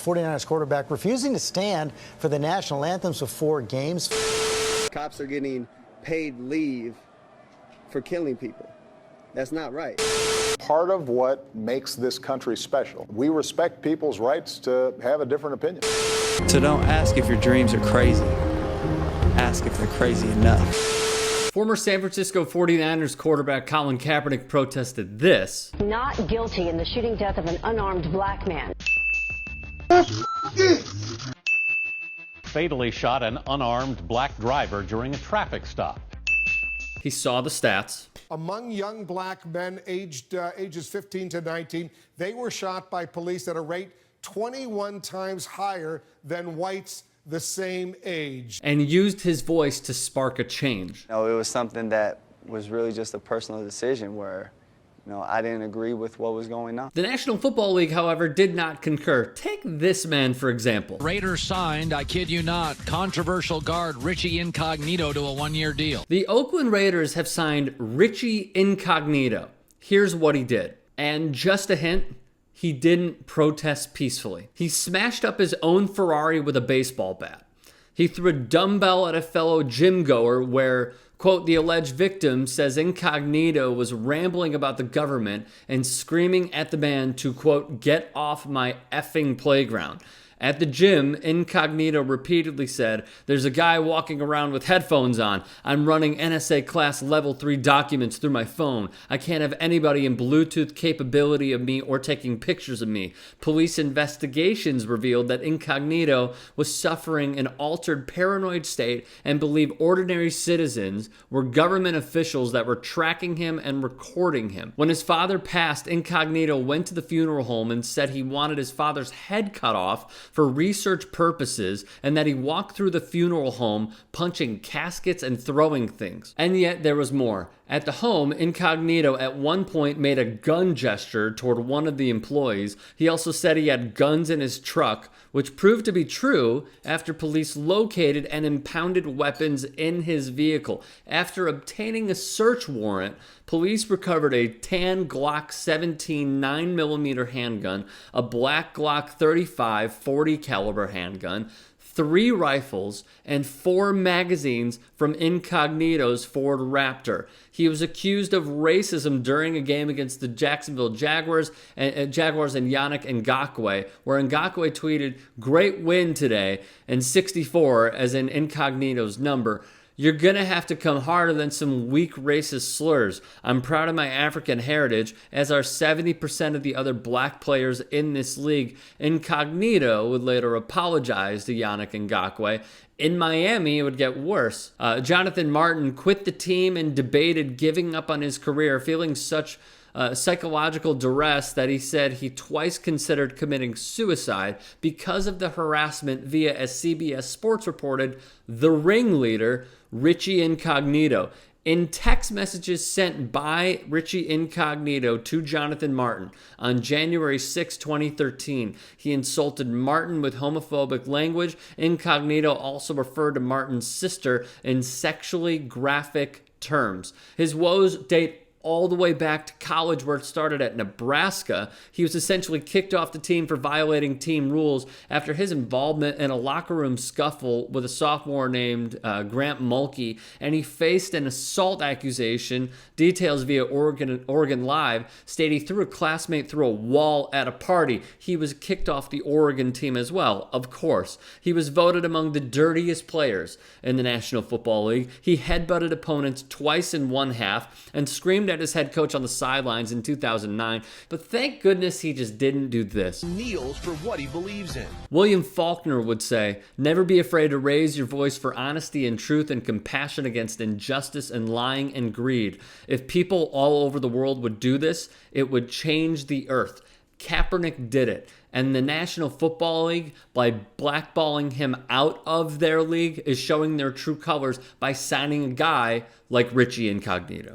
49ers quarterback refusing to stand for the national anthems before games. Cops are getting paid leave for killing people. That's not right. Part of what makes this country special. We respect people's rights to have a different opinion. So don't ask if your dreams are crazy. Ask if they're crazy enough. Former San Francisco 49ers quarterback Colin Kaepernick protested this. Not guilty in the shooting death of an unarmed black man. Fatally shot an unarmed black driver during a traffic stop. He saw the stats. Among young black men aged ages 15 to 19, they were shot by police at a rate 21 times higher than whites the same age. And used his voice to spark a change. It was something that was really just a personal decision where, I didn't agree with what was going on. The National Football League, however, did not concur. Take this man, for example. Raiders signed, I kid you not, controversial guard Richie Incognito to a one-year deal. The Oakland Raiders have signed Richie Incognito. Here's what he did. And just a hint, he didn't protest peacefully. He smashed up his own Ferrari with a baseball bat. He threw a dumbbell at a fellow gym goer where, quote, the alleged victim says Incognito was rambling about the government and screaming at the man to, quote, get off my effing playground. At the gym, Incognito repeatedly said, there's a guy walking around with headphones on. I'm running NSA Class Level 3 documents through my phone. I can't have anybody in Bluetooth capability of me or taking pictures of me. Police investigations revealed that Incognito was suffering an altered paranoid state and believed ordinary citizens were government officials that were tracking him and recording him. When his father passed, Incognito went to the funeral home and said he wanted his father's head cut off for research purposes, and that he walked through the funeral home punching caskets and throwing things. And yet there was more. At the home, Incognito at one point made a gun gesture toward one of the employees. He also said he had guns in his truck, which proved to be true after police located and impounded weapons in his vehicle. After obtaining a search warrant, police recovered a tan Glock 17 9mm handgun, a black Glock 35 40 caliber handgun, 3 rifles, and 4 magazines from Incognito's Ford Raptor. He was accused of racism during a game against the Jacksonville Jaguars and Yannick Ngakoue, where Ngakoue tweeted, "Great win today," and 64 as in Incognito's number. You're gonna have to come harder than some weak racist slurs. I'm proud of my African heritage, as are 70% of the other black players in this league. Incognito would later apologize to Yannick Ngakoue. In Miami, it would get worse. Jonathan Martin quit the team and debated giving up on his career, feeling such psychological duress that he said he twice considered committing suicide because of the harassment via, as CBS Sports reported, the ringleader, Richie Incognito. In text messages sent by Richie Incognito to Jonathan Martin on January 6, 2013, he insulted Martin with homophobic language. Incognito also referred to Martin's sister in sexually graphic terms. His woes date all the way back to college, where it started at Nebraska. He was essentially kicked off the team for violating team rules after his involvement in a locker room scuffle with a sophomore named Grant Mulkey, and he faced an assault accusation. Details via Oregon Live state he threw a classmate through a wall at a party. He was kicked off the Oregon team as well, of course. He was voted among the dirtiest players in the National Football League. He headbutted opponents twice in one half and screamed at his head coach on the sidelines in 2009, but thank goodness he just didn't do this. Kneels for what he believes in. William Faulkner would say, never be afraid to raise your voice for honesty and truth and compassion against injustice and lying and greed. If people all over the world would do this, it would change the earth. Kaepernick did it, and the National Football League, by blackballing him out of their league, is showing their true colors by signing a guy like Richie Incognito.